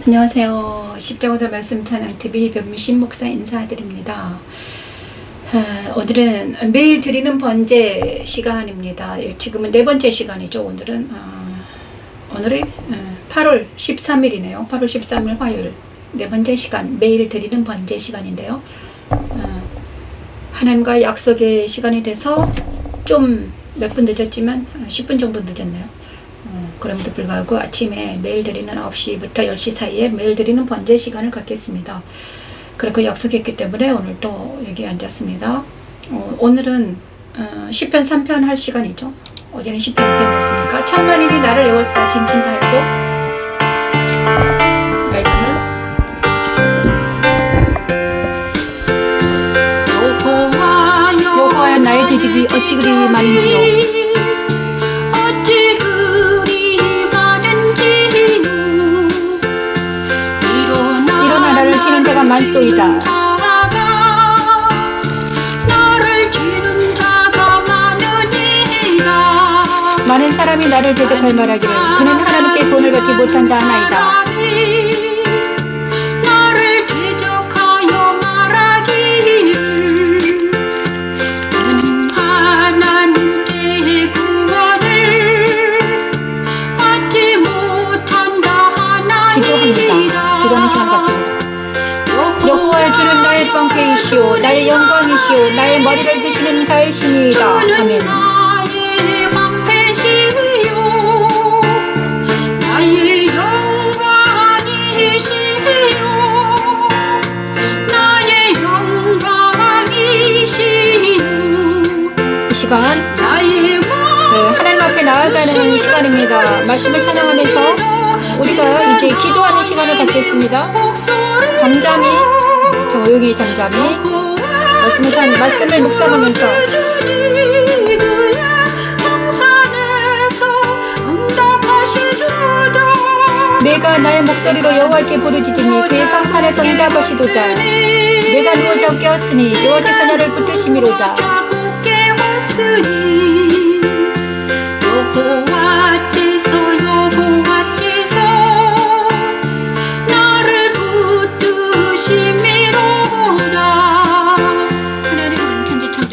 안녕하세요. 십자가도 말씀 찬양TV 변미신 목사 인사드립니다. 오늘은 매일 드리는 번제 시간입니다. 지금은 네 번째 시간이죠. 오늘이 8월 13일이네요. 8월 13일 화요일 네 번째 시간, 매일 드리는 번제 시간인데요. 하나님과 약속의 시간이 돼서 좀 몇 분 늦었지만 10분 정도 늦었네요. 그럼에도 불구하고 아침에 매일 드리는 9시부터 10시 사이에 매일 드리는 번제 시간을 갖겠습니다. 그렇게 약속했기 때문에 오늘 또 여기 앉았습니다. 오늘은 시편 3편 할 시간이죠. 어제는 시편 2편이었으니까 천만인이 나를 애워싸 진친다해도 마이크를 여호와여 나의 대적이 어찌 그리 많은지요. 만소이다. 많은 사람이 나를 대적할 말하기를 그는 하나님께 구원을 받지 못한다 하나이다. 기도합니다. 기도하는 시간 같습니다. 여호와여 주는 나의 방패이시오 나의 영광이시오 나의 머리를 드시는 자의 신이이다. 아멘. 이 시간 하나님 앞에 나아가는 시간입니다. 말씀을 찬양하면서 우리가 이제 기도하는 시간을 갖겠습니다. 잠잠히 조용히 잠잠히 말씀을 묵상하면서 내가 나의 목소리로 여호와께 부르짖으니 그의 성산에서 응답하시도다. 내가 누워 잠 깨었으니 여호와께서 나를 붙드심이로다.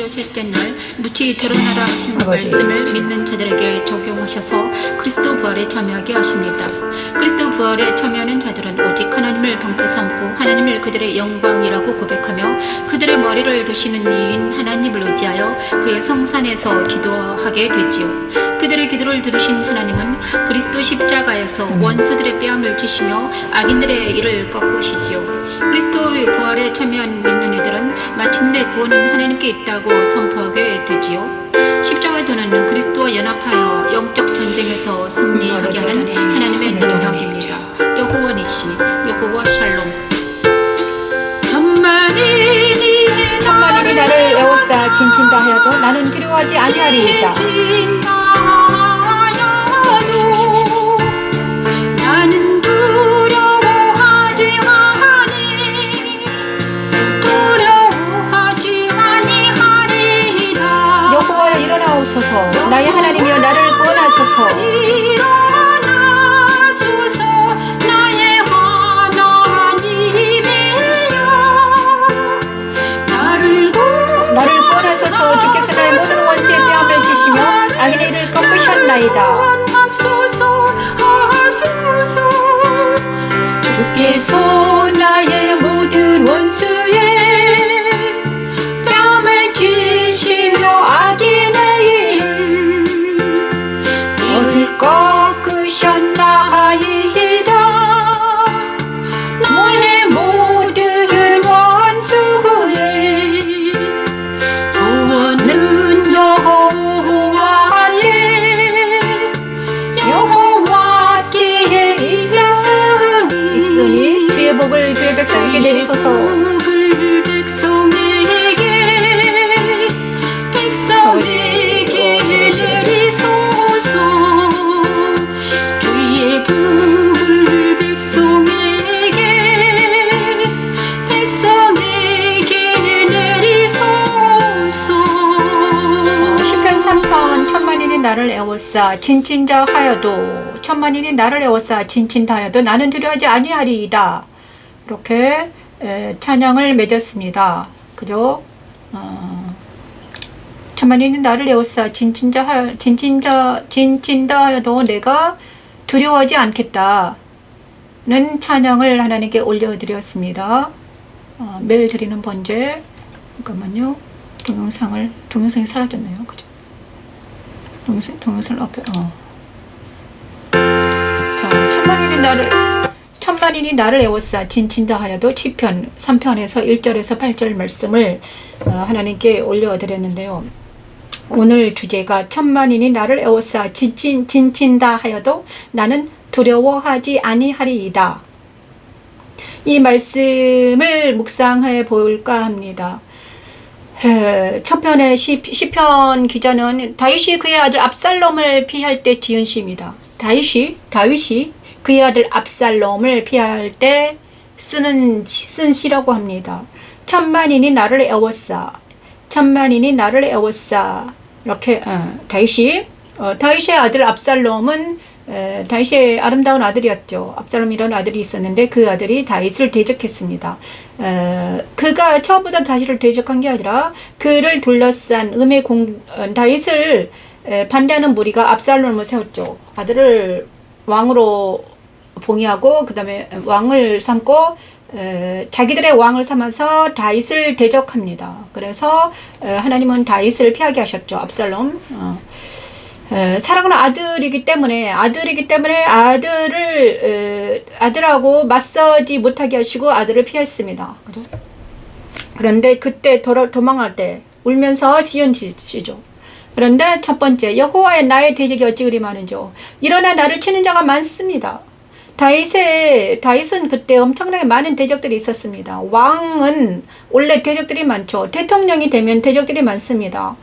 셋째 날 무치 드러나라 하신 말씀을 믿는 자들에게 적용하셔서 그리스도 부활에 참여하게 하십니다. 그리스도 부활에 참여하는 자들은 오직 하나님을 방패 삼고 하나님을 그들의 영광이라고 고백하며 그들의 머리를 드시는 이인 하나님을 의지하여 그의 성산에서 기도하게 되지요. 그들의 기도를 들으신 하나님은 그리스도 십자가에서 원수들의 뺨을 치시며 악인들의 이를 꺾으시지요. 그리스도의 부활에 참여한 믿는 이들은 마침내 구원은 하나님께 있다고 선포하게 되지요. 십자가의 도는 그리스도와 연합하여 영적 전쟁에서 승리하게 하는 하나님의 능력입니다. 여호와 니시, 여호와 샬롬. 천만인이 나를 애워싸 진친다 하여도 나는 두려워하지 아니하리이다. 나의 하나님이여 나를 구원하소서. 나의 하나님이여 나를 구원하소서. 주께서 나의 모든 원수의 뺨을 치시며 악인의 이를 꺾으셨나이다. 주께서 나의 모든 원수의 뺨을 치시며 악인의 꺾으셨나이다. 너의 모든 원수의 구원은 여호와께 있으니 주의 복을 주의 백성에게 내리소서. 나를 애워싸 애워싸 진친다 하여도 천만인이 나를 애워싸 진친다 하여도 나는 두려워하지 아니하리이다. 이렇게 찬양을 맺었습니다. 그죠? 천만인이 나를 애워싸 진친다 하여도 내가 두려워하지 않겠다는 찬양을 하나님께 올려드렸습니다. 매일 드리는 번제. 잠깐만요. 동영상이 사라졌네요. 그죠? 동영상 앞에, 자, 천만인이 나를 애워싸 진친다 하여도 시편 3편에서 1절에서 8절 말씀을 하나님께 올려드렸는데요. 오늘 주제가 천만인이 나를 애워싸 진친다 하여도 나는 두려워하지 아니하리이다. 이 말씀을 묵상해 볼까 합니다. 첫 편의 시편 기자는 다윗이 그의 아들 압살롬을 피할 때 지은 시입니다. 다윗이 그의 아들 압살롬을 피할 때 쓴 시라고 합니다. 천만인이 나를 애워싸 이렇게 다윗의 아들 압살롬은 다윗의 아름다운 아들이었죠. 압살롬이라는 아들이 있었는데 그 아들이 다윗을 대적했습니다. 그가 처음부터 다윗을 대적한 게 아니라 그를 둘러싼 다윗을 반대하는 무리가 압살롬을 세웠죠. 아들을 왕으로 봉의하고 그 다음에 왕을 삼고 자기들의 왕을 삼아서 다윗을 대적합니다. 그래서 하나님은 다윗을 피하게 하셨죠. 압살롬. 사랑하는 아들이기 때문에 아들하고 맞서지 못하게 하시고 아들을 피했습니다. 그죠? 그런데 그때 도망할 때 울면서 시온시죠. 그런데 첫 번째, 여호와의 나의 대적이 어찌 그리 많은지요. 일어나 나를 치는 자가 많습니다. 다윗은 그때 엄청나게 많은 대적들이 있었습니다. 왕은 원래 대적들이 많죠. 대통령이 되면 대적들이 많습니다.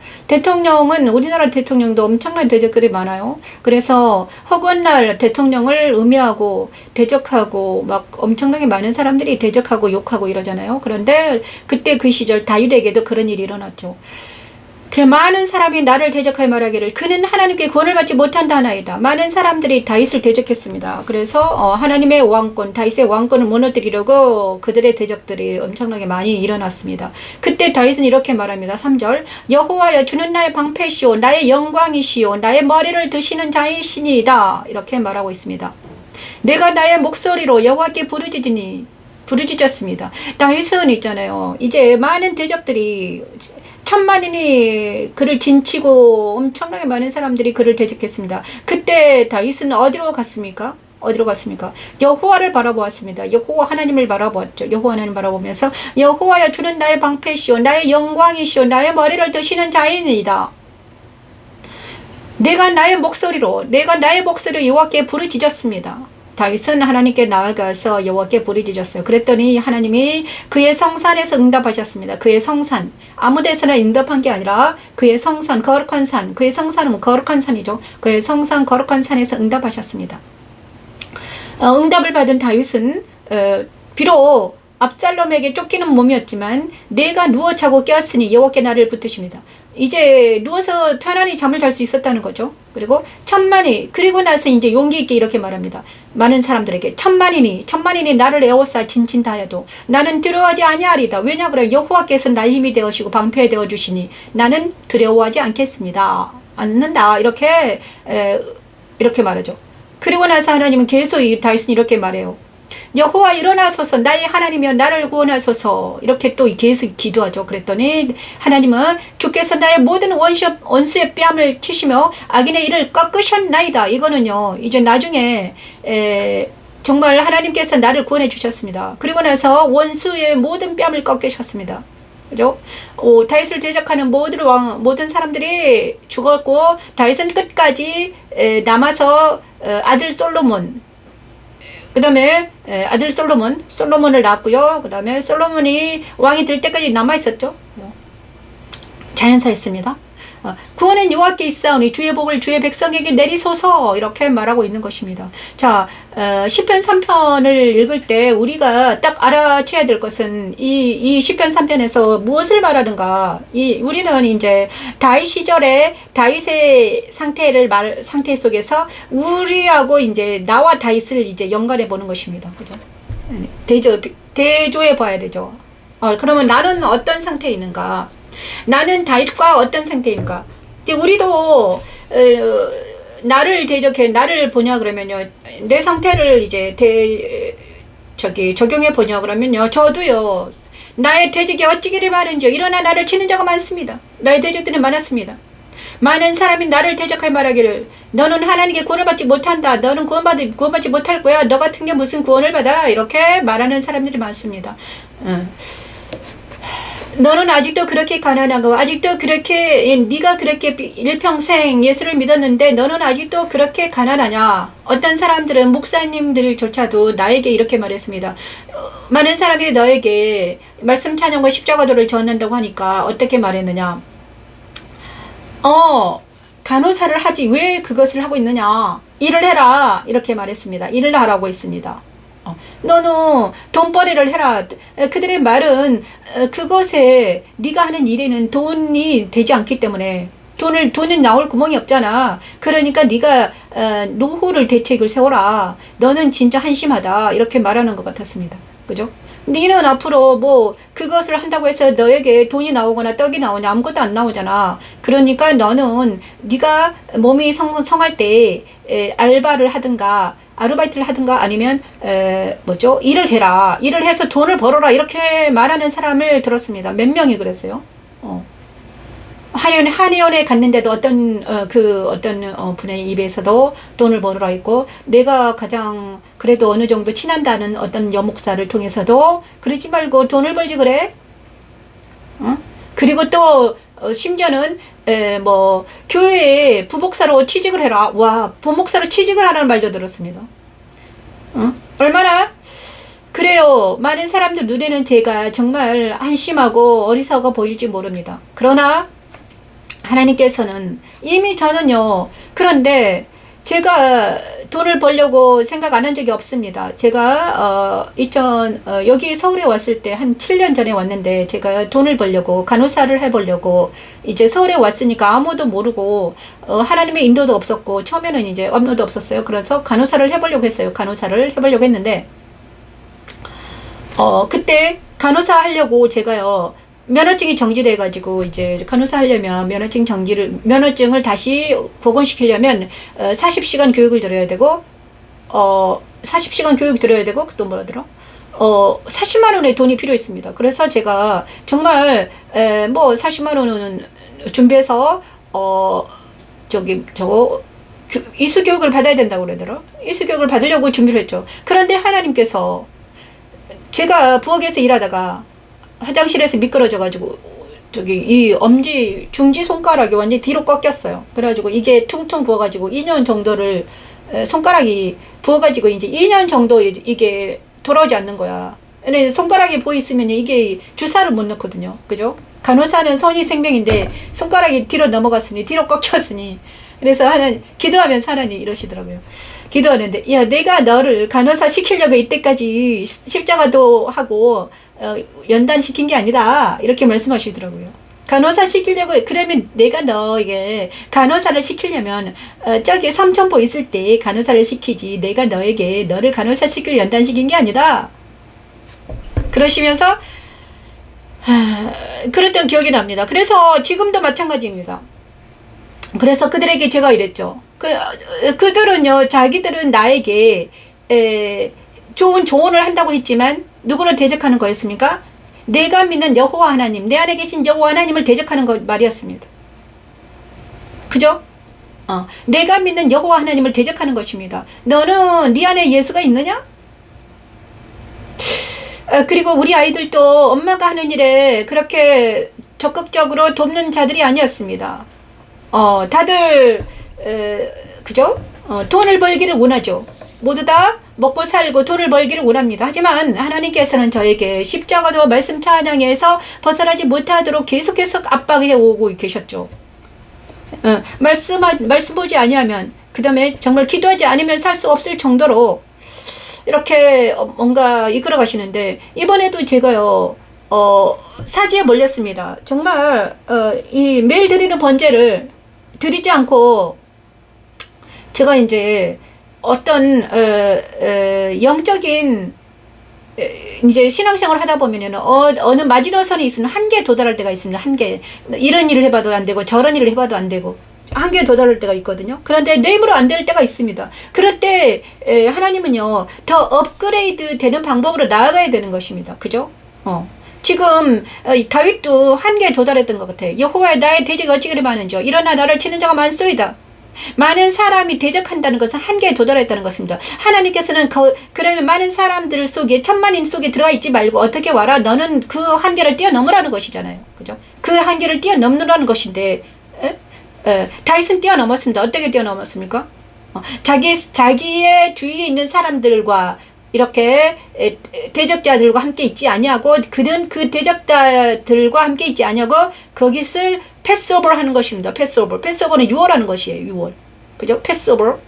우리나라 대통령도 엄청난 대적들이 많아요. 그래서 허구날 대통령을 음해하고 대적하고 막 엄청나게 많은 사람들이 대적하고 욕하고 이러잖아요. 그런데 그때 그 시절 다윗에게도 그런 일이 일어났죠. 그래 많은 사람이 나를 대적하여 말하기를 그는 하나님께 구원을 받지 못한다 하나이다. 많은 사람들이 다윗을 대적했습니다. 그래서 하나님의 왕권, 다윗의 왕권을 무너뜨리려고 그들의 대적들이 엄청나게 많이 일어났습니다. 그때 다윗은 이렇게 말합니다. 3절 여호와여 주는 나의 방패시오 나의 영광이시오 나의 머리를 드시는 자이시니이다. 이렇게 말하고 있습니다. 내가 나의 목소리로 여호와께 부르짖었습니다. 다윗은 있잖아요. 이제 많은 대적들이 천만인이 그를 진치고 엄청나게 많은 사람들이 그를 대적했습니다. 그때 다윗은 어디로 갔습니까? 여호와를 바라보았습니다. 여호와 하나님을 바라보았죠. 여호와 하나님 바라보면서 여호와여 주는 나의 방패시오 나의 영광이시오 나의 머리를 드시는 자이니이다. 내가 나의 목소리로 여호와께 부르짖었습니다. 다윗은 하나님께 나아가서 여호와께 부르짖었어요. 그랬더니 하나님이 그의 성산에서 응답하셨습니다. 그의 성산, 아무 데서나 응답한 게 아니라 그의 성산, 거룩한 산, 그의 성산은 거룩한 산이죠. 그의 성산, 거룩한 산에서 응답하셨습니다. 응답을 받은 다윗은 비록 압살롬에게 쫓기는 몸이었지만 내가 누워 자고 깨었으니 여호와께 나를 붙드십니다. 이제 누워서 편안히 잠을 잘 수 있었다는 거죠. 그리고 그리고 나서 이제 용기 있게 이렇게 말합니다. 많은 사람들에게 천만인이 나를 애워싸 진친다 하여도 나는 두려워하지 아니하리다. 왜냐 그래 여호와께서 나의 힘이 되어시고 방패 되어 주시니 나는 두려워하지 않는다. 이렇게 말하죠. 그리고 나서 하나님은 계속 다윗은 이렇게 말해요. 여호와 일어나소서 나의 하나님이여 나를 구원하소서 이렇게 또 계속 기도하죠. 그랬더니 하나님은 주께서 나의 모든 원수의 뺨을 치시며 악인의 일을 꺾으셨나이다. 이거는요 이제 나중에 정말 하나님께서 나를 구원해 주셨습니다. 그리고 나서 원수의 모든 뺨을 꺾으셨습니다. 그죠? 다윗을 대적하는 모든 사람들이 죽었고 다윗은 끝까지 남아서 아들 솔로몬 그 다음에 아들 솔로몬을 낳았고요. 그 다음에 솔로몬이 왕이 될 때까지 남아있었죠. 자연사였습니다. 구원은 여호와께 있사오니 주의 복을 주의 백성에게 내리소서 이렇게 말하고 있는 것입니다. 자, 시편 3편을 읽을 때 우리가 딱 알아채야 될 것은 이 시편 3편에서 무엇을 말하는가. 우리는 이제 다윗 시절에 다윗의 상태 속에서 우리하고 이제 나와 다윗을 이제 연관해 보는 것입니다. 그죠? 대조해 봐야 되죠. 그러면 나는 어떤 상태에 있는가? 나는 다윗과 어떤 상태인가? 우리도 나를 대적해 나를 보냐 그러면요, 내 상태를 이제 적용해 보냐 그러면요, 저도요, 나의 대적이 어찌기를 많은지요. 일어나 나를 치는 자가 많습니다. 나의 대적들은 많았습니다. 많은 사람이 나를 대적할 말하기를 너는 하나님께 구원을 받지 못한다. 너는 구원받지 못할 거야. 너 같은 게 무슨 구원을 받아. 이렇게 말하는 사람들이 많습니다. 너는 아직도 그렇게 가난하고 아직도 그렇게 네가 그렇게 일평생 예수를 믿었는데 너는 아직도 그렇게 가난하냐. 어떤 사람들은 목사님들조차도 나에게 이렇게 말했습니다. 많은 사람이 너에게 말씀 찬양과 십자가도를 전한다고 하니까 어떻게 말했느냐. 간호사를 하지 왜 그것을 하고 있느냐. 일을 해라 이렇게 말했습니다. 일을 하라고 했습니다. 너는 돈벌이를 해라. 그들의 말은 그것에 네가 하는 일에는 돈이 되지 않기 때문에 돈은 나올 구멍이 없잖아. 그러니까 네가 노후를 대책을 세워라. 너는 진짜 한심하다. 이렇게 말하는 것 같았습니다. 그죠? 너는 앞으로 뭐 그것을 한다고 해서 너에게 돈이 나오거나 떡이 나오냐. 아무것도 안 나오잖아. 그러니까 너는 네가 몸이 성할 때 알바를 하든가 아르바이트를 하든가 아니면 일을 해라. 일을 해서 돈을 벌어라. 이렇게 말하는 사람을 들었습니다. 몇 명이 그랬어요. 한의원에 갔는데도 어떤 분의 입에서도 돈을 벌어라 했고, 내가 가장 그래도 어느 정도 친한다는 어떤 여목사를 통해서도 그러지 말고 돈을 벌지 그래. 그리고 또 심지어는 교회에 부목사로 취직을 해라. 와, 부목사로 취직을 하라는 말도 들었습니다. 얼마나 그래요. 많은 사람들 눈에는 제가 정말 한심하고 어리석어 보일지 모릅니다. 그러나 하나님께서는 이미 저는요, 그런데 제가 돈을 벌려고 생각 안 한 적이 없습니다. 제가 여기 서울에 왔을 때 한 7년 전에 왔는데 제가 돈을 벌려고 간호사를 해보려고 이제 서울에 왔으니까 아무도 모르고 하나님의 인도도 없었고 처음에는 이제 업로도 없었어요. 그래서 간호사를 해보려고 했어요. 간호사를 해보려고 했는데 그때 간호사 하려고 제가요, 면허증이 정지돼 가지고 이제 간호사 하려면 면허증을 다시 복원시키려면 40시간 교육을 들어야 되고 40시간 교육 들어야 되고 또 뭐라더라? 40만 원의 돈이 필요했습니다. 그래서 제가 정말 40만 원은 준비해서 이수교육을 받아야 된다고 그러더라. 이수교육을 받으려고 준비를 했죠. 그런데 하나님께서 제가 부엌에서 일하다가 화장실에서 미끄러져가지고 이 엄지 중지 손가락이 완전히 뒤로 꺾였어요. 그래가지고 이게 퉁퉁 부어가지고 2년 정도를 손가락이 부어가지고 이제 2년 정도 이게 돌아오지 않는 거야. 근데 손가락이 부어 있으면 이게 주사를 못 넣거든요. 그죠? 간호사는 손이 생명인데 손가락이 뒤로 넘어갔으니 뒤로 꺾였으니 그래서 기도하면서 하나님 이러시더라고요. 기도하는데 야, 내가 너를 간호사 시키려고 이때까지 십자가도 하고 연단시킨 게 아니다 이렇게 말씀하시더라고요. 간호사 시키려고 그러면 내가 너에게 간호사를 시키려면 저기 삼천포 있을 때 간호사를 시키지 내가 너를 간호사 시킬 연단시킨 게 아니다 그러시면서 그랬던 기억이 납니다. 그래서 지금도 마찬가지입니다. 그래서 그들에게 제가 이랬죠. 그들은요, 자기들은 나에게 좋은 조언을 한다고 했지만 누구를 대적하는 거였습니까? 내가 믿는 여호와 하나님, 내 안에 계신 여호와 하나님을 대적하는 것 말이었습니다. 그죠? 내가 믿는 여호와 하나님을 대적하는 것입니다. 너는 네 안에 예수가 있느냐? 그리고 우리 아이들도 엄마가 하는 일에 그렇게 적극적으로 돕는 자들이 아니었습니다. 다들 그죠? 돈을 벌기를 원하죠. 모두 다 먹고 살고 돈을 벌기를 원합니다. 하지만 하나님께서는 저에게 십자가도 말씀 찬양에서 벗어나지 못하도록 계속해서 압박해 오고 계셨죠. 말씀 보지 아니하면, 그 다음에 정말 기도하지 않으면 살 수 없을 정도로 이렇게 뭔가 이끌어 가시는데, 이번에도 제가요, 사지에 몰렸습니다. 정말, 이 매일 드리는 번제를 드리지 않고, 제가 이제 어떤, 영적인, 이제 신앙생활을 하다 보면은, 어느 마지노선이 있으면 한계에 도달할 때가 있습니다. 한계. 이런 일을 해봐도 안 되고, 저런 일을 해봐도 안 되고, 한계에 도달할 때가 있거든요. 그런데 내 힘으로 안 될 때가 있습니다. 그럴 때 하나님은요, 더 업그레이드 되는 방법으로 나아가야 되는 것입니다. 그죠? 지금 다윗도 한계에 도달했던 것 같아요. 여호와의 나의 대적이 어찌그리 많은지요. 일어나 나를 치는 자가 많소이다. 많은 사람이 대적한다는 것은 한계에 도달했다는 것입니다. 하나님께서는 그러면 많은 사람들 속에, 천만인 속에 들어와 있지 말고 어떻게 와라. 너는 그 한계를 뛰어넘으라는 것이잖아요. 그죠? 그 한계를 뛰어넘으라는 것인데, 다윗은 뛰어넘었습니다. 어떻게 뛰어넘었습니까? 자기의 주위에 있는 사람들과 이렇게 대적자들과 함께 있지 아니하고, 그는 그 대적자들과 함께 있지 아니하고 거기를 패스오버 하는 것입니다. 패스오버는 유월하는 것이에요. 유월. 그죠? 패스오버.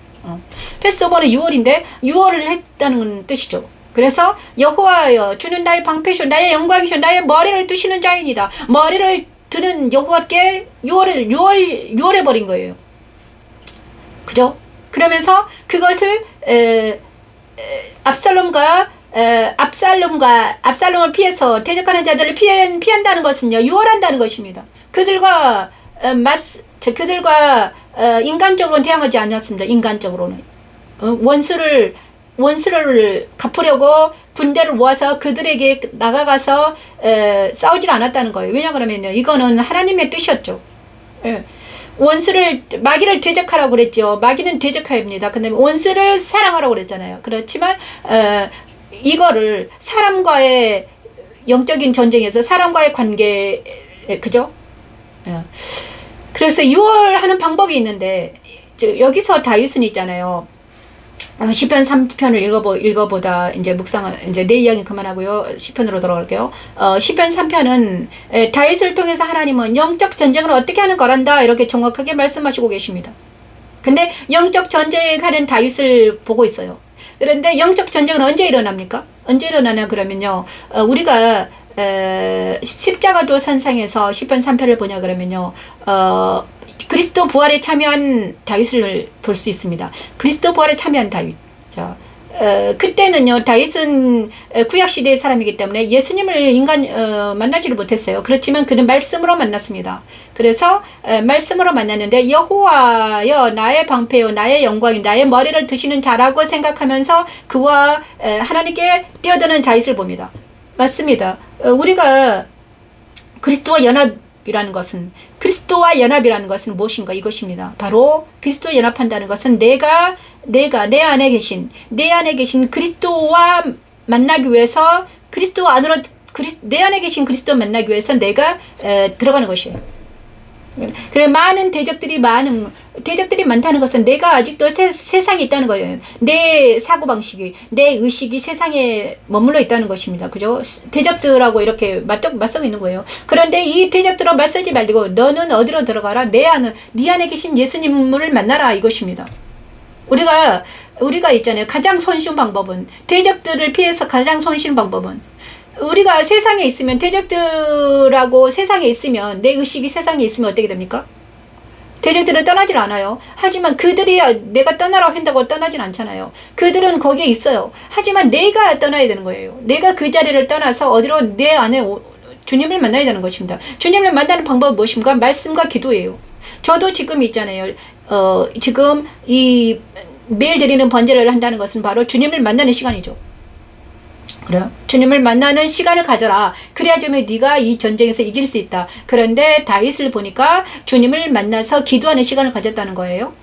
패스오버는 유월인데 유월을 했다는 뜻이죠. 그래서 여호와여 주는 나의 방패시오 나의 영광이시오 나의 머리를 두시는 자이니다. 머리를 드는 여호와께 유월해 버린 거예요. 그죠? 그러면서 그것을 압살롬을 피해서 대적하는 자들을 피한다는 것은요, 유월한다는 것입니다. 그들과 인간적으로는 대항하지 않았습니다. 인간적으로는 원수를 갚으려고 군대를 모아서 그들에게 나가가서 싸우질 않았다는 거예요. 왜냐 그러면요, 이거는 하나님의 뜻이었죠. 마귀를 대적하라고 그랬죠. 마귀는 대적하입니다. 근데 원수를 사랑하라고 그랬잖아요. 그렇지만 이거를 사람과의 영적인 전쟁에서 사람과의 관계, 그죠? 그래서 유월하는 방법이 있는데, 여기서 다윗은 있잖아요. 시편 3편을 읽어보다 이제 이제 내 이야기 그만하고요. 시편으로 돌아갈게요. 시편 3편은 다윗을 통해서 하나님은 영적 전쟁을 어떻게 하는 거란다 이렇게 정확하게 말씀하시고 계십니다. 근데 영적 전쟁에 가는 다윗을 보고 있어요. 그런데 영적 전쟁은 언제 일어납니까? 언제 일어나냐 그러면요, 우리가 십자가도 산상에서 시편 3편을 보냐 그러면요, 그리스도 부활에 참여한 다윗을 볼 수 있습니다. 그리스도 부활에 참여한 다윗. 자, 그때는요, 다윗은 구약시대의 사람이기 때문에 예수님을 만나지를 못했어요. 그렇지만 그는 말씀으로 만났습니다. 그래서 말씀으로 만났는데, 여호와여 나의 방패요 나의 영광이 나의 머리를 드시는 자라고 생각하면서 그와 하나님께 뛰어드는 다윗을 봅니다. 맞습니다. 우리가 그리스도와 연합이라는 것은, 그리스도와 연합이라는 것은 무엇인가? 이것입니다. 바로 그리스도와 연합한다는 것은 내 안에 계신 그리스도와 만나기 위해서, 내 안에 계신 그리스도와 만나기 위해서 내가 들어가는 것이에요. 그래, 많은 대적들이 많다는 것은 내가 아직도 세상에 있다는 거예요. 내 사고방식이, 내 의식이 세상에 머물러 있다는 것입니다. 그죠? 대적들하고 이렇게 맞서고 있는 거예요. 그런데 이 대적들하고 맞서지 말고 너는 어디로 들어가라? 네 안에 계신 예수님을 만나라 이것입니다. 우리가 있잖아요. 가장 손쉬운 방법은, 대적들을 피해서 가장 손쉬운 방법은, 우리가 세상에 있으면, 대적들하고 세상에 있으면, 내 의식이 세상에 있으면 어떻게 됩니까? 대적들은 떠나질 않아요. 하지만 그들이 내가 떠나라고 한다고 떠나진 않잖아요. 그들은 거기에 있어요. 하지만 내가 떠나야 되는 거예요. 내가 그 자리를 떠나서 어디로, 내 안에 주님을 만나야 되는 것입니다. 주님을 만나는 방법은 무엇입니까? 말씀과 기도예요. 저도 지금 있잖아요. 지금 이 매일 드리는 번제를 한다는 것은 바로 주님을 만나는 시간이죠. 그래요? 주님을 만나는 시간을 가져라. 그래야지만 네가 이 전쟁에서 이길 수 있다. 그런데 다윗을 보니까 주님을 만나서 기도하는 시간을 가졌다는 거예요.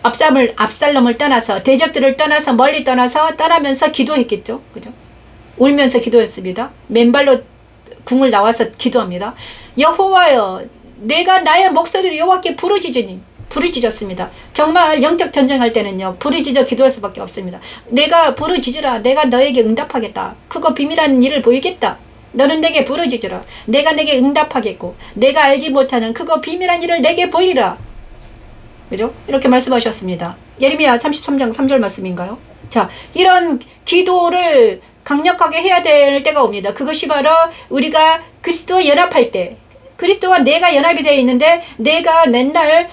압살롬을 떠나서, 대적들을 떠나서, 멀리 떠나면서 기도했겠죠. 그죠? 울면서 기도했습니다. 맨발로 궁을 나와서 기도합니다. 여호와여, 내가 나의 목소리를 여호와께 부르짖었습니다. 정말 영적 전쟁할 때는요, 부르짖어 기도할 수밖에 없습니다. 내가 부르짖으라. 내가 너에게 응답하겠다. 크고 비밀한 일을 보이겠다. 너는 내게 부르짖으라. 내가 내게 응답하겠고, 내가 알지 못하는 크고 비밀한 일을 내게 보이라. 그죠? 이렇게 말씀하셨습니다. 예레미야 33장 3절 말씀인가요? 자, 이런 기도를 강력하게 해야 될 때가 옵니다. 그것이 바로 우리가 그리스도와 연합할 때, 그리스도와 내가 연합이 되어 있는데 내가 맨날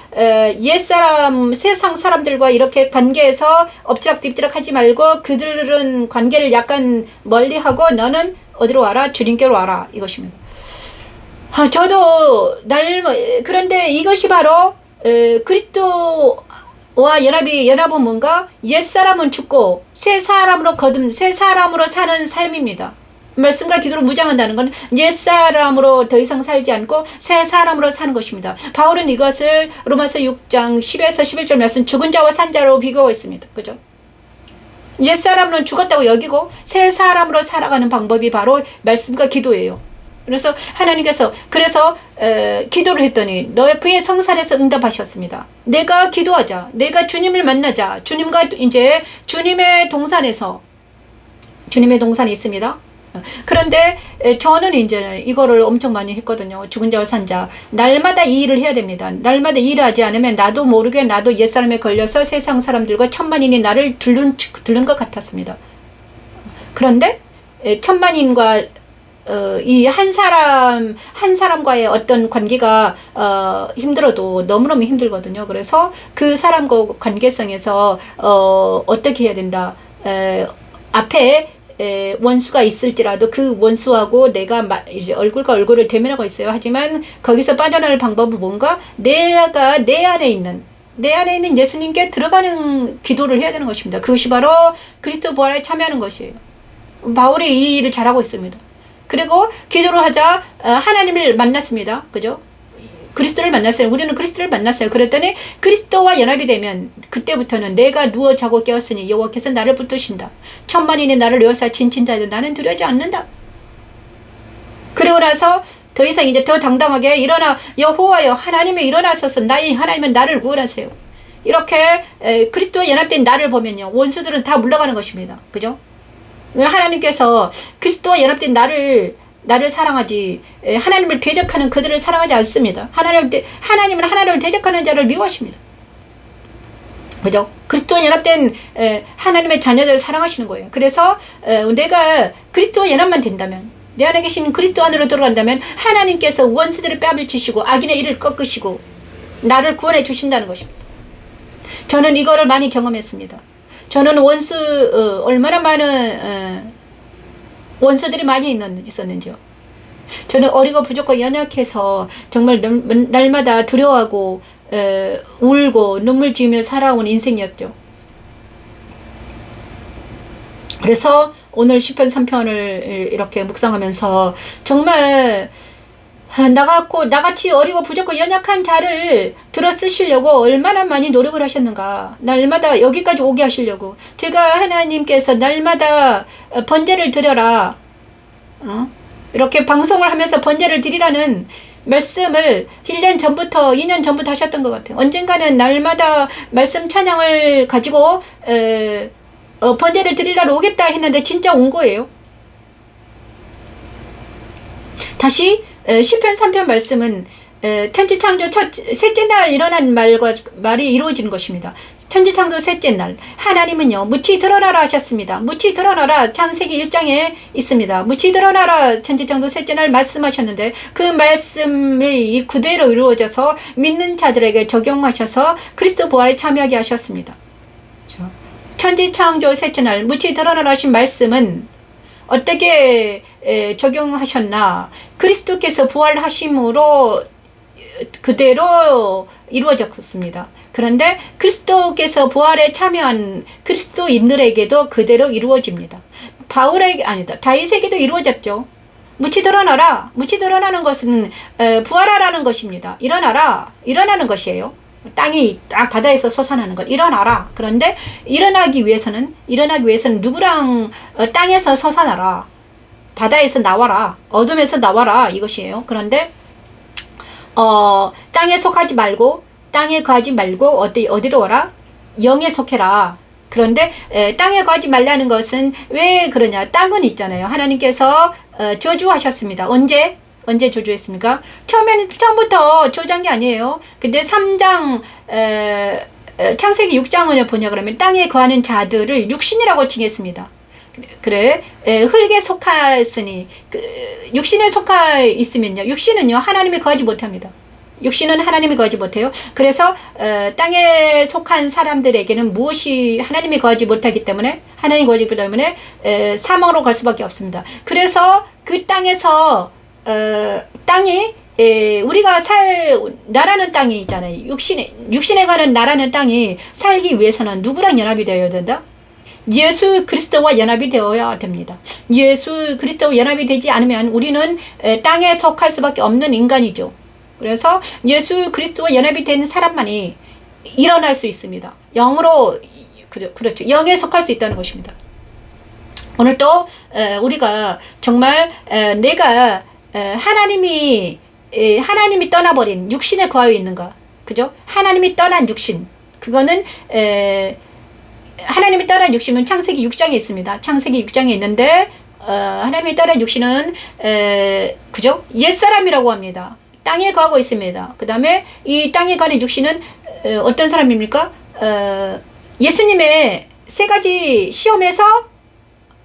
옛사람 세상 사람들과 이렇게 관계에서 엎치락뒤치락 하지 말고 그들은 관계를 약간 멀리하고 너는 어디로 와라? 주님께로 와라. 이것입니다. 저도 그런데 이것이 바로 그리스도와 연합은 뭔가 옛사람은 죽고 새 사람으로 사는 삶입니다. 말씀과 기도로 무장한다는 건 옛사람으로 더 이상 살지 않고 새 사람으로 사는 것입니다. 바울은 이것을 로마서 6장 10에서 11절 말씀 죽은 자와 산 자로 비교했습니다. 그죠? 옛사람은 죽었다고 여기고 새 사람으로 살아가는 방법이 바로 말씀과 기도예요. 그래서 하나님께서 기도를 했더니 그의 성산에서 응답하셨습니다. 내가 기도하자. 내가 주님을 만나자. 주님과 이제 주님의 동산이 있습니다. 그런데 저는 이제 이거를 엄청 많이 했거든요. 죽은 자와 산 자. 날마다 이 일을 해야 됩니다. 날마다 이 일을 하지 않으면 나도 모르게 나도 옛사람에 걸려서 세상 사람들과 천만인이 나를 들른 것 같았습니다. 그런데 천만인과 이 한 사람과의 어떤 관계가 힘들어도 너무너무 힘들거든요. 그래서 그 사람과 관계성에서 어떻게 해야 된다. 앞에 원수가 있을지라도 그 원수하고 내가 이제 얼굴과 얼굴을 대면하고 있어요. 하지만 거기서 빠져나갈 방법은 뭔가 내가 내 안에 있는 예수님께 들어가는 기도를 해야 되는 것입니다. 그것이 바로 그리스도 부활에 참여하는 것이에요. 바울이 이 일을 잘하고 있습니다. 그리고 기도를 하자 하나님을 만났습니다. 그죠? 그리스도를 만났어요. 우리는 그리스도를 만났어요. 그랬더니 그리스도와 연합이 되면 그때부터는 내가 누워 자고 깨었으니 여호와께서 나를 붙드신다. 천만인이 나를 에워싸 진친자에도 나는 두려워하지 않는다. 그리고 나서 더 이상 이제 더 당당하게 일어나 여호와여 하나님이 일어나소서 나의 하나님은 나를 구원하세요. 이렇게 그리스도와 연합된 나를 보면요. 원수들은 다 물러가는 것입니다. 그죠? 하나님께서 그리스도와 연합된 나를 사랑하지 하나님을 대적하는 그들을 사랑하지 않습니다. 하나님은 하나님을 대적하는 자를 미워하십니다. 그죠? 그리스도와 연합된 하나님의 자녀들을 사랑하시는 거예요. 그래서 내가 그리스도와 연합만 된다면 내 안에 계신 그리스도 안으로 들어간다면 하나님께서 원수들을 뺨을치시고 악인의 일을 꺾으시고 나를 구원해 주신다는 것입니다. 저는 이거를 많이 경험했습니다. 저는 얼마나 많은 원수들이 많이 있었는지요. 저는 어리고 부족하고 연약해서 정말 날마다 두려워하고 울고 눈물 지으며 살아온 인생이었죠. 그래서 오늘 시편 3편을 이렇게 묵상하면서 정말 나같이 어리고 부족하고 연약한 자를 들어 쓰시려고 얼마나 많이 노력을 하셨는가. 날마다 여기까지 오게 하시려고. 제가 하나님께서 날마다 번제를 드려라. 이렇게 방송을 하면서 번제를 드리라는 말씀을 1년 전부터 2년 전부터 하셨던 것 같아요. 언젠가는 날마다 말씀 찬양을 가지고 번제를 드리러 오겠다 했는데 진짜 온 거예요. 다시 시편 3편 말씀은 천지창조 셋째 날 일어난 말이 이루어지는 것입니다. 천지창조 셋째 날 하나님은요 무치 드러나라 하셨습니다. 무치 드러나라 창세기 1장에 있습니다. 무치 드러나라 천지창조 셋째 날 말씀하셨는데 그 말씀이 그대로 이루어져서 믿는 자들에게 적용하셔서 그리스도 부활에 참여하게 하셨습니다. 천지창조 셋째 날 무치 드러나라 하신 말씀은 어떻게 적용하셨나? 그리스도께서 부활하심으로 그대로 이루어졌습니다. 그런데 그리스도께서 부활에 참여한 그리스도인들에게도 그대로 이루어집니다. 다윗에게도 이루어졌죠. 무치 드러나라. 무치 드러나는 것은 부활하라는 것입니다. 일어나는 것이에요. 땅이 딱 바다에서 솟아나는 것. 일어나라. 그런데 일어나기 위해서는 누구랑 땅에서 솟아나라. 바다에서 나와라. 어둠에서 나와라. 이것이에요. 그런데 땅에 속하지 말고 땅에 거하지 말고 어디로 와라? 영에 속해라. 그런데 땅에 거하지 말라는 것은 왜 그러냐? 땅은 있잖아요. 하나님께서 저주하셨습니다. 언제? 언제 저주했습니까? 처음부터 저주한 게 아니에요. 근데 3장 창세기 6장을 보냐 그러면 땅에 거하는 자들을 육신이라고 칭했습니다. 그래 흙에 속하였으니 육신에 속하 있으면요, 육신은요 하나님이 거하지 못합니다. 육신은 하나님이 거하지 못해요. 그래서 땅에 속한 사람들에게는 무엇이 하나님이 거하지 못하기 때문에, 하나님이 거하지 못하기 때문에 사망으로 갈 수밖에 없습니다. 그래서 그 땅에서 땅이 우리가 살 나라는 땅이 있잖아요. 육신에 가는 나라는 땅이 살기 위해서는 누구랑 연합이 되어야 된다? 예수 그리스도와 연합이 되어야 됩니다. 예수 그리스도와 연합이 되지 않으면 우리는 땅에 속할 수밖에 없는 인간이죠. 그래서 예수 그리스도와 연합이 된 사람만이 일어날 수 있습니다. 영으로, 그렇죠. 영에 속할 수 있다는 것입니다. 오늘 또 우리가 정말 내가 하나님이 떠나버린 육신에 거하여 있는가, 그죠? 하나님이 떠난 육신, 그거는 하나님이 떠난 육신은 창세기 6장에 있습니다. 창세기 6장에 있는데 하나님이 떠난 육신은 그죠? 옛사람이라고 합니다. 땅에 거하고 있습니다. 그 다음에 이 땅에 가는 육신은 어떤 사람입니까? 예수님의 세 가지 시험에서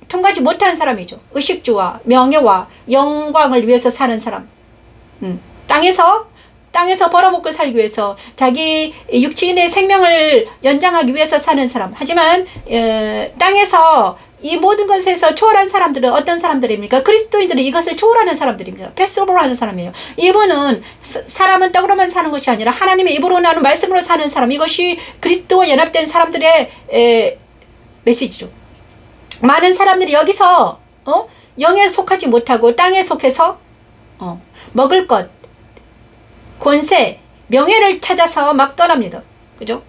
통과하지 못한 사람이죠. 의식주와 명예와 영광을 위해서 사는 사람. 땅에서 벌어먹고 살기 위해서 자기 육신의 생명을 연장하기 위해서 사는 사람. 하지만 땅에서 이 모든 것에서 초월한 사람들은 어떤 사람들입니까? 그리스도인들은 이것을 초월하는 사람들입니다. 패스오버하는 사람이에요. 이분은 사람은 떡으로만 사는 것이 아니라 하나님의 입으로 나는 말씀으로 사는 사람. 이것이 그리스도와 연합된 사람들의 메시지죠. 많은 사람들이 여기서 영에 속하지 못하고 땅에 속해서 먹을 것, 권세, 명예를 찾아서 막 떠납니다. 그죠?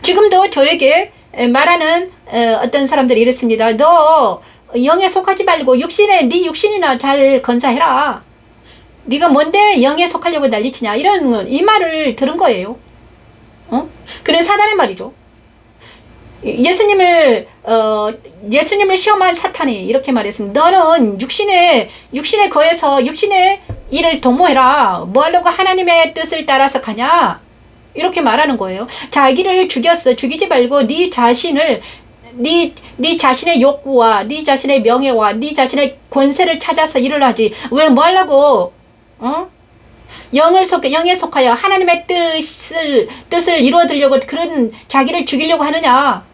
지금도 저에게 말하는 어떤 사람들이 이렇습니다. 너 영에 속하지 말고 네 육신이나 잘 건사해라. 네가 뭔데 영에 속하려고 난리치냐. 이 말을 들은 거예요. 그래 사단의 말이죠. 예수님을 시험한 사탄이 이렇게 말했습니다. 너는 육신에 거해서 육신의 일을 도모해라. 뭐 하려고 하나님의 뜻을 따라서 가냐. 이렇게 말하는 거예요. 자기를 죽이지 말고 네 자신을 네 자신의 욕구와 네 자신의 명예와 네 자신의 권세를 찾아서 일을 하지. 왜 뭐 하려고 영에 속하여 하나님의 뜻을 이루어드리려고 그런 자기를 죽이려고 하느냐.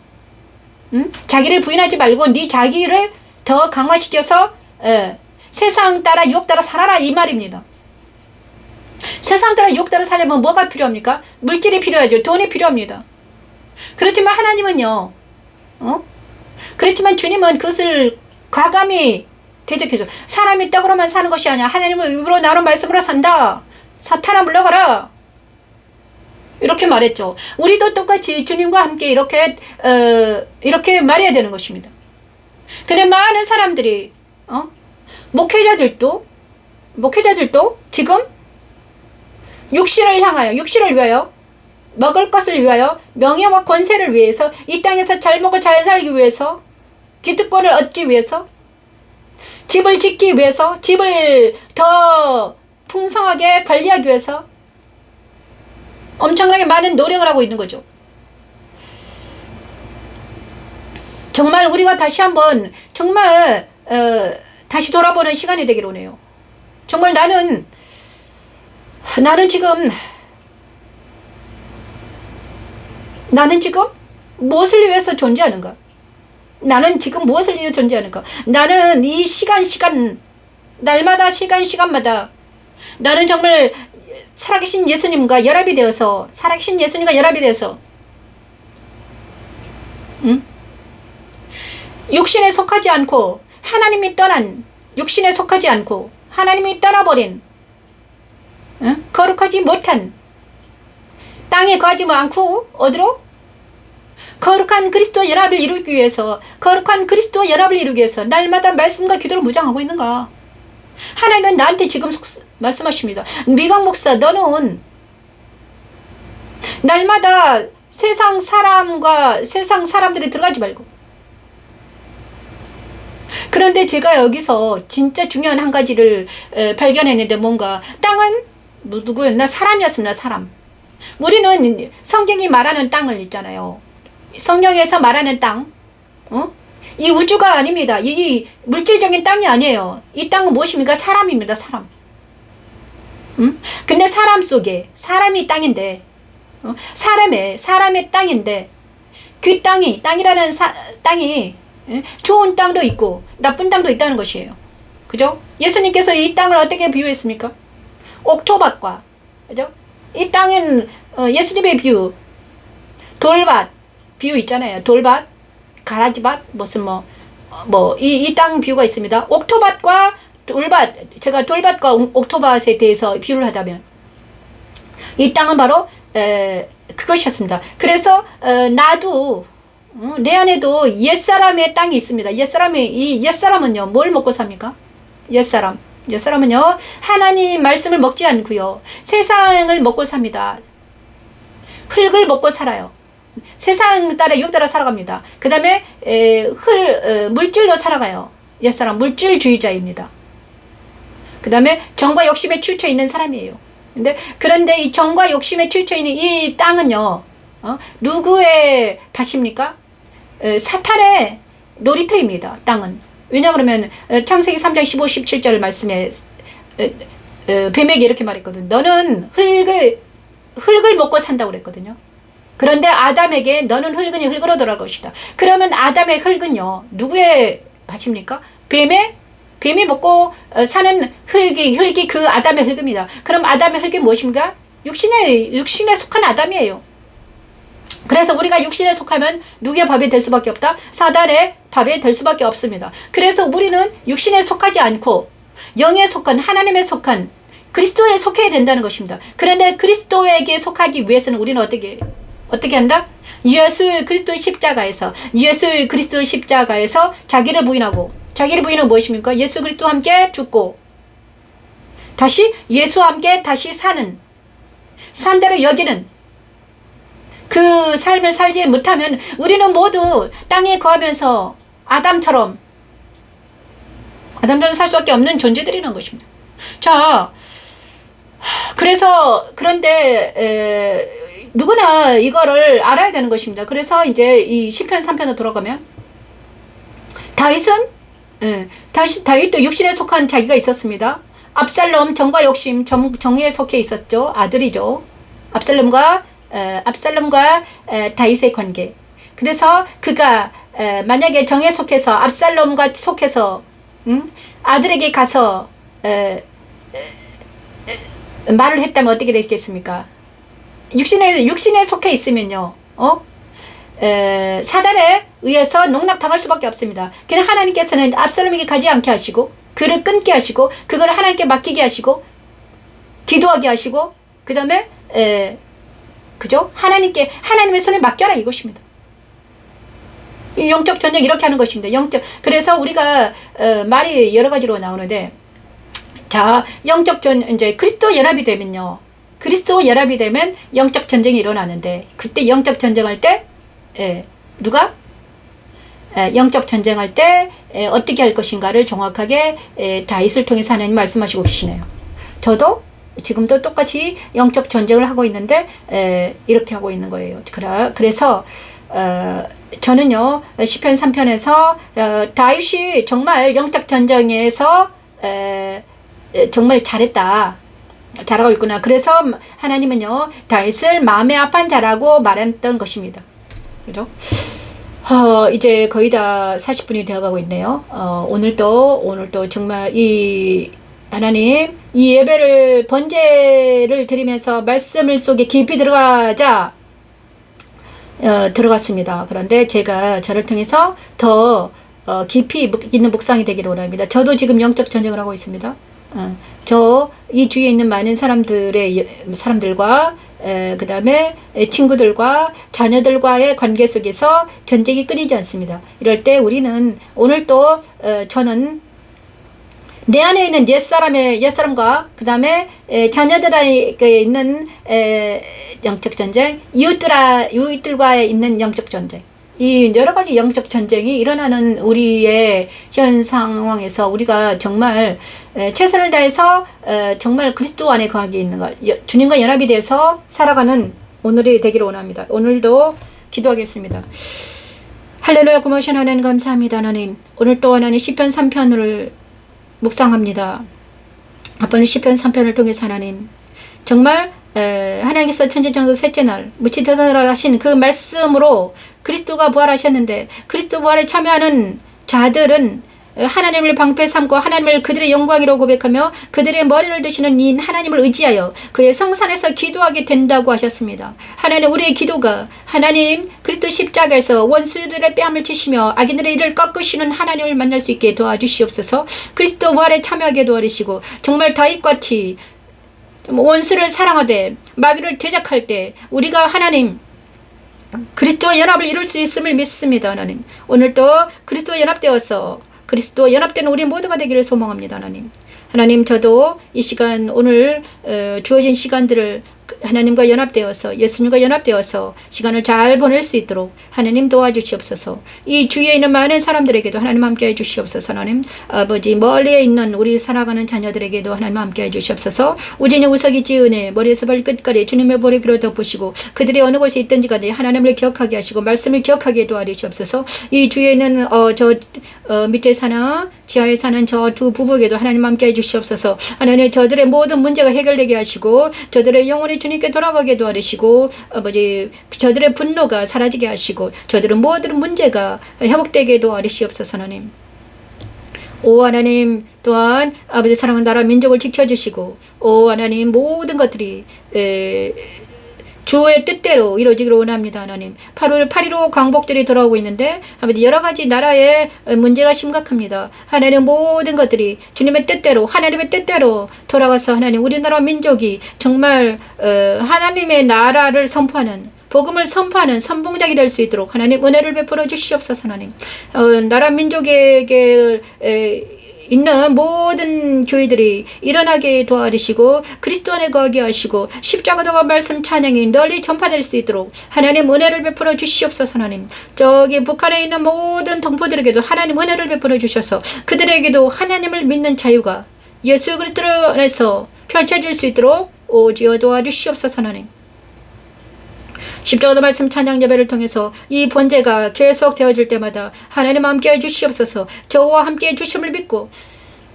자기를 부인하지 말고 네 자기를 더 강화시켜서 세상 따라 유혹 따라 살아라, 이 말입니다. 세상 따라 유혹 따라 살려면 뭐가 필요합니까? 물질이 필요하죠. 돈이 필요합니다. 그렇지만 하나님은요, 그렇지만 주님은 그것을 과감히 대적해줘. 사람이 떡으로만 사는 것이 아니야. 하나님을 입으로 나로 말씀으로 산다. 사탄아 물러가라. 이렇게 말했죠. 우리도 똑같이 주님과 함께 이렇게 말해야 되는 것입니다. 근데 많은 사람들이 목회자들도 지금 육신을 향하여, 육신을 위하여, 먹을 것을 위하여, 명예와 권세를 위해서, 이 땅에서 잘 먹고 잘 살기 위해서, 기득권을 얻기 위해서, 집을 짓기 위해서, 집을 더 풍성하게 관리하기 위해서 엄청나게 많은 노력을 하고 있는 거죠. 정말 우리가 다시 한번 정말 다시 돌아보는 시간이 되기를 원해요. 정말 나는 지금 무엇을 위해서 존재하는가? 나는 지금 무엇을 위해서 존재하는가? 나는 이 시간 날마다 시간마다 나는 정말 살아계신 예수님과 연합이 되어서 육신에 속하지 않고 하나님이 떠난, 육신에 속하지 않고 하나님이 떠나버린 거룩하지 못한, 땅에 거하지 않고 어디로? 거룩한 그리스도와 연합을 이루기 위해서 날마다 말씀과 기도를 무장하고 있는가? 하나님은 나한테 지금 말씀하십니다. 미강 목사, 너는 날마다 세상 사람들이 들어가지 말고, 그런데 제가 여기서 진짜 중요한 한 가지를 발견했는데 뭔가 땅은 누구였나? 사람이었습니다. 사람. 우리는 성경이 말하는 땅을 있잖아요. 성경에서 말하는 땅, 이 우주가 아닙니다. 이 물질적인 땅이 아니에요. 이 땅은 무엇입니까? 사람입니다. 사람. 근데 사람 속에 사람이 땅인데, 사람의 땅인데, 그 땅이라는 땅이 좋은 땅도 있고 나쁜 땅도 있다는 것이에요. 그죠? 예수님께서 이 땅을 어떻게 비유했습니까? 옥토밭과, 그죠? 이 땅은 예수님의 비유, 돌밭 비유 있잖아요. 돌밭, 가라지밭, 무슨 이 땅 비유가 있습니다. 옥토밭과 돌밭, 제가 돌밭과 옥토밭에 대해서 비유를 하자면 이 땅은 바로 그것이었습니다. 그래서 나도 내 안에도 옛사람의 땅이 있습니다. 이 옛사람은요 뭘 먹고 삽니까? 옛사람은요 하나님 말씀을 먹지 않고요 세상을 먹고 삽니다. 흙을 먹고 살아요. 세상 따라 유혹 따라 살아갑니다. 그 다음에 물질로 살아가요. 옛사람 물질주의자입니다. 그 다음에 정과 욕심에 치우쳐 있는 사람이에요. 그런데 이 정과 욕심에 치우쳐 있는 이 땅은요 누구의 밭입니까? 사탄의 놀이터입니다. 땅은. 왜냐하면 창세기 3장 15, 17절 말씀에 뱀에게 이렇게 말했거든. 너는 흙을 먹고 산다고 그랬거든요. 그런데 아담에게 너는 흙이니 흙으로 돌아갈 것이다. 그러면 아담의 흙은요 누구의 밭입니까? 뱀이 먹고 사는 흙이 그 아담의 흙입니다. 그럼 아담의 흙이 무엇입니까? 육신에 속한 아담이에요. 그래서 우리가 육신에 속하면 누구의 밥이 될 수밖에 없다? 사단의 밥이 될 수밖에 없습니다. 그래서 우리는 육신에 속하지 않고 영에 속한, 하나님에 속한 그리스도에 속해야 된다는 것입니다. 그런데 그리스도에게 속하기 위해서는 우리는 어떻게 한다? 예수 그리스도의 십자가에서 자기를 부인하고, 자기를 부인은 무엇입니까? 예수 그리스도와 함께 죽고 다시 예수와 함께 다시 산 대로 여기는 그 삶을 살지 못하면 우리는 모두 땅에 거하면서 아담처럼 살 수밖에 없는 존재들이라는 것입니다. 자, 그런데 누구나 이거를 알아야 되는 것입니다. 그래서 이제 이 시편 3편으로 돌아가면 다윗도 육신에 속한 자기가 있었습니다. 압살롬 정과 욕심 정의에 속해 있었죠. 아들이죠. 압살롬과 다윗의 관계. 그래서 그가 만약에 정에 속해서 압살롬과 속해서 아들에게 가서 말을 했다면 어떻게 됐겠습니까? 육신에 속해 있으면요, 사단에 의해서 농락당할 수밖에 없습니다. 그냥 하나님께서는 압살롬에게 가지 않게 하시고, 그를 끊게 하시고, 그걸 하나님께 맡기게 하시고, 기도하게 하시고, 그 다음에 그죠? 하나님의 손에 맡겨라 이것입니다. 영적 전쟁 이렇게 하는 것입니다. 그래서 우리가 말이 여러 가지로 나오는데, 자, 이제 그리스도 연합이 되면 영적 전쟁이 일어나는데, 그때 영적 전쟁할 때 누가 영적 전쟁할 때 어떻게 할 것인가를 정확하게 다윗을 통해서 하나님 말씀하시고 계시네요. 저도 지금도 똑같이 영적 전쟁을 하고 있는데 이렇게 하고 있는 거예요. 그래서 저는요 시편 3편에서 다윗이 정말 영적 전쟁에서 정말 잘하고 있구나. 그래서 하나님은요 다윗을 마음에 합한 자라고 말했던 것입니다. 그죠? 이제 거의 다 40분이 되어가고 있네요. 오늘도 정말 하나님 이 예배를 번제를 드리면서 말씀을 속에 깊이 들어갔습니다. 그런데 제가 저를 통해서 더 깊이 있는 묵상이 되기를 원합니다. 저도 지금 영적 전쟁을 하고 있습니다. 이 주위에 있는 많은 사람들과 그 다음에 친구들과 자녀들과의 관계 속에서 전쟁이 끊이지 않습니다. 이럴 때 우리는 오늘도 저는 내 안에 있는 옛사람과 그 다음에 자녀들에게 있는 영적 전쟁, 이웃들과의 있는 영적 전쟁, 이 여러 가지 영적 전쟁이 일어나는 우리의 현 상황에서 우리가 정말 최선을 다해서 정말 그리스도 안에 거하게 있는 것, 주님과 연합이 돼서 살아가는 오늘이 되기를 원합니다. 오늘도 기도하겠습니다. 할렐루야. 고마우신 하나님 감사합니다. 하나님 오늘 또 하나님 시편 3편을 묵상합니다. 아버지 시편 3편을 통해서 하나님 정말 하나님께서 천지창조 셋째 날 무치태어나라 하신 그 말씀으로 그리스도가 부활하셨는데 그리스도 부활에 참여하는 자들은 하나님을 방패 삼고 하나님을 그들의 영광이라고 고백하며 그들의 머리를 드시는 이 하나님을 의지하여 그의 성산에서 기도하게 된다고 하셨습니다. 하나님 우리의 기도가 하나님 그리스도 십자가에서 원수들의 뺨을 치시며 악인들의 일을 꺾으시는 하나님을 만날 수 있게 도와주시옵소서. 그리스도 부활에 참여하게 도와주시고 정말 다윗같이 원수를 사랑하되 마귀를 대적할 때 우리가 하나님 그리스도와 연합을 이룰 수 있음을 믿습니다. 하나님 오늘도 그리스도와 연합되어서 그리스도와 연합되는 우리 모두가 되기를 소망합니다. 하나님 하나님 저도 이 시간 오늘 주어진 시간들을 하나님과 연합되어서 예수님과 연합되어서 시간을 잘 보낼 수 있도록 하나님 도와주시옵소서. 이 주위에 있는 많은 사람들에게도 하나님 함께해 주시옵소서. 하나님 아버지 멀리에 있는 우리 살아가는 자녀들에게도 하나님 함께해 주시옵소서. 우진이 우석이 지은에 머리에서 발끝까지 주님의 보리 피로 덮으시고 그들이 어느 곳에 있든지 간에 하나님을 기억하게 하시고 말씀을 기억하게 도와주시옵소서. 이 주위에 있는 밑에 사는 지하에 사는 저 두 부부에게도 하나님 함께해 주시옵소서. 하나님 저들의 모든 문제가 해결되게 하시고 저들의 영혼이 주님께 돌아가게 도와주시고 아버지 저들의 분노가 사라지게 하시고 저들의 모든 문제가 회복되게 도와주시옵소서. 하나님 오 하나님 또한 아버지 사랑하는 나라 민족을 지켜주시고 오 하나님 모든 것들이 주의 뜻대로 이루어지기를 원합니다. 하나님 8.15 광복절이 돌아오고 있는데 아버지 여러 가지 나라의 문제가 심각합니다. 하나님 모든 것들이 주님의 뜻대로 하나님의 뜻대로 돌아가서 하나님 우리나라 민족이 정말 하나님의 나라를 선포하는 복음을 선포하는 선봉장이 될 수 있도록 하나님 은혜를 베풀어 주시옵소서. 하나님 나라 민족에게 있는 모든 교회들이 일어나게 도와주시고 그리스도 안에 거하게 하시고 십자가도가 말씀 찬양이 널리 전파될 수 있도록 하나님 은혜를 베풀어 주시옵소서. 하나님 저기 북한에 있는 모든 동포들에게도 하나님 은혜를 베풀어 주셔서 그들에게도 하나님을 믿는 자유가 예수 그리스도 안에서 펼쳐질 수 있도록 오주여 도와주시옵소서. 하나님 십자가도 말씀 찬양 예배를 통해서 이 번제가 계속 되어질 때마다 하나님 함께해 주시옵소서. 저와 함께해 주심을 믿고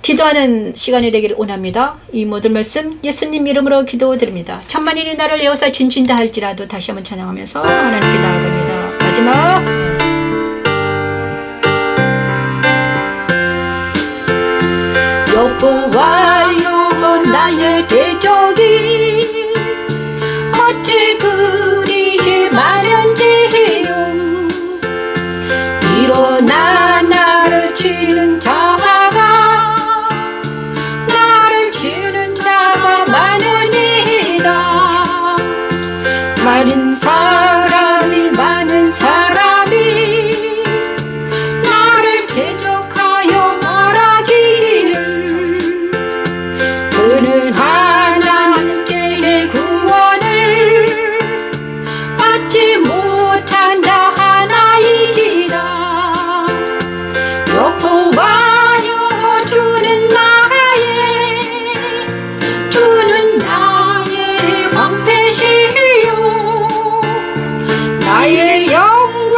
기도하는 시간이 되기를 원합니다. 이 모든 말씀 예수님 이름으로 기도드립니다. 천만인이 나를 에워싸 진진다 할지라도 다시 한번 찬양하면서 하나님께 나아갑니다. 마지막 여호와여 나의 대적이 어찌 그리 마련지요. 일어나 나를 치는 자가 많으니이다. 많은 사람이 나를 대적하여 말하기를 그는 하나님께의 구원을 받지 못한다 하나이다. 여호와여 주는 나의 방패시요 나의 영광이시요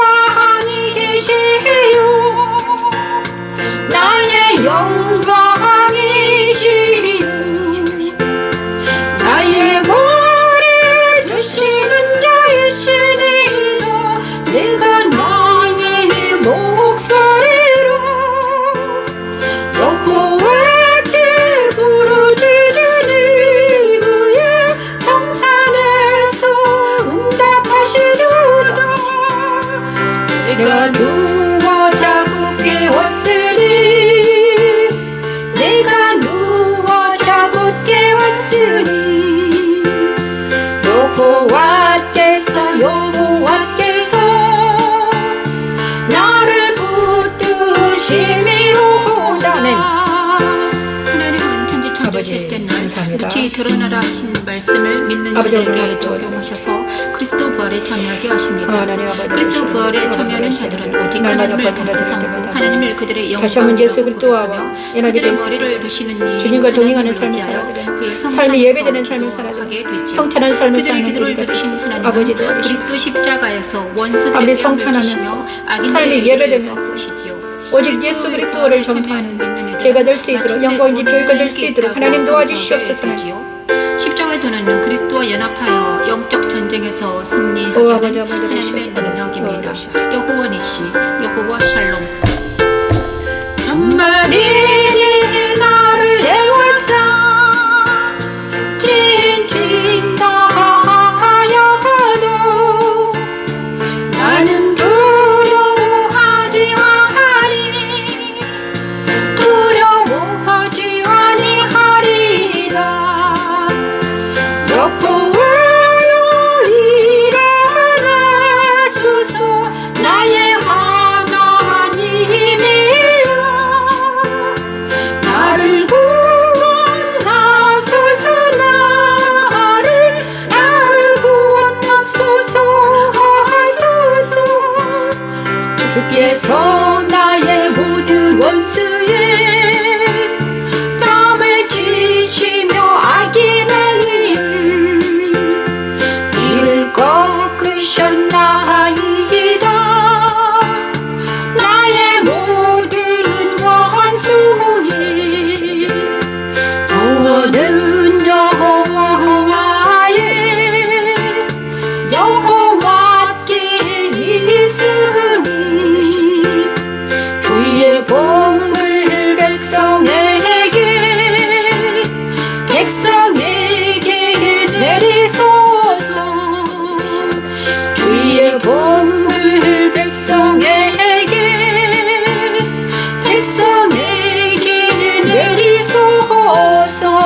나의 영광이시요 나의 머리를 드시는 자이시니이다. 내가 나의 목소리로 여호와께 부르짖으니 그의 성산에서 응답하시리로다. 내가 누워 자고 깨웠으니 내가 누워 자고 깨웠으니 여호와께서 나를 붙드심이로다. 하나님은 천지창조 아버지, 셋째 날 감사합니다. 무치 드러나라 하신 말씀을 믿는 아버지, 자들에게 오늘 적용하셔서 그리스도 부활에 참여하게 하십니다. 하나님 아버지, 그리스도 부활에 아버지, 참여하는 아버지, 자들은 아버지, 오직 날마다 하나님을 번제를 범죄 드릴 삼고 때마다 하나님을 그들의 다시 한번 예수 영광이라고 그리스도와 고백하며 연합이 그들의 된 머리를 드시는 이 주님과 동행하는 하나님을 삶을 의지하여 살아드리는 그의 삶이 성산에서 예배되는 삶을 기도하게 살아드리는 되죠. 성찬한 삶을 그들의 사는 기도를 우리가 들으신 되시옵소서. 하나님은 아버지 그리스도 도와주시옵소서. 십자가에서 원수들의 아버지 뺨을 성찬하면서 치시며 삶이 악인들의 예배되면서 일을 꺾으시지요. 오직 예수 그리스도를 전파하는 제가 될 수 있도록 영광인지 교회가 될 수 있도록 하나님 도와주시옵소서. 십자가의 도는 그리스도와 연합하여 영적 전쟁에서 승리하게 오, 하는 아버지, 하나님의 능력입니다. 아버지. 여호와 니시, 여호와 샬롬. 정말이니 나를 애워싸 징징 다하여도 나는 두려워하지 아니 두려워하지 아니하리라. 여호와여 일어나소서 나의 하나님이여 나를 구원하소서 나를 구원하소서 하소서. 주께서 나의 모든 원수의 뺨을 치시며 악인의 이를 꺾으셨나이다. 나의 모든 원수의 구원은 여호와께 있으니 주의 복을 백성에게 내리소서. 주의 복을 백성에게 내리소서.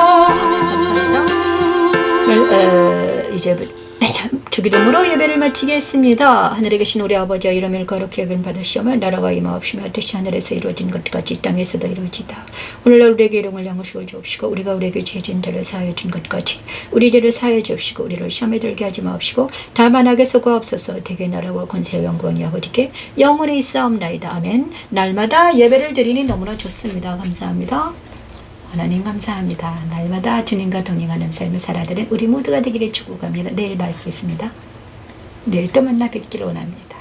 이제 주기도문으로 예배를 마치겠습니다. 하늘에 계신 우리 아버지여 이름을 거룩히 여김 받으시오며 나라가 임하옵시며 뜻이 하늘에서 이루어진 것 같이 이 땅에서도 이루어지다. 오늘날 우리에게 일용할 양식을 주옵시고 우리가 우리에게 죄진 자를 사하여 준 것 같이 우리 죄를 사하여 주옵시고 우리를 시험에 들게 하지 마옵시고 다만 악에서 구하옵소서. 대개 나라와 권세와 영광이 아버지께 영원히 있사옵나이다. 아멘. 날마다 예배를 드리니 너무나 좋습니다. 감사합니다. 하나님 감사합니다. 날마다 주님과 동행하는 삶을 살아드린 우리 모두가 되기를 축복합니다. 내일 뵙겠습니다. 내일 또 만나 뵙기를 원합니다.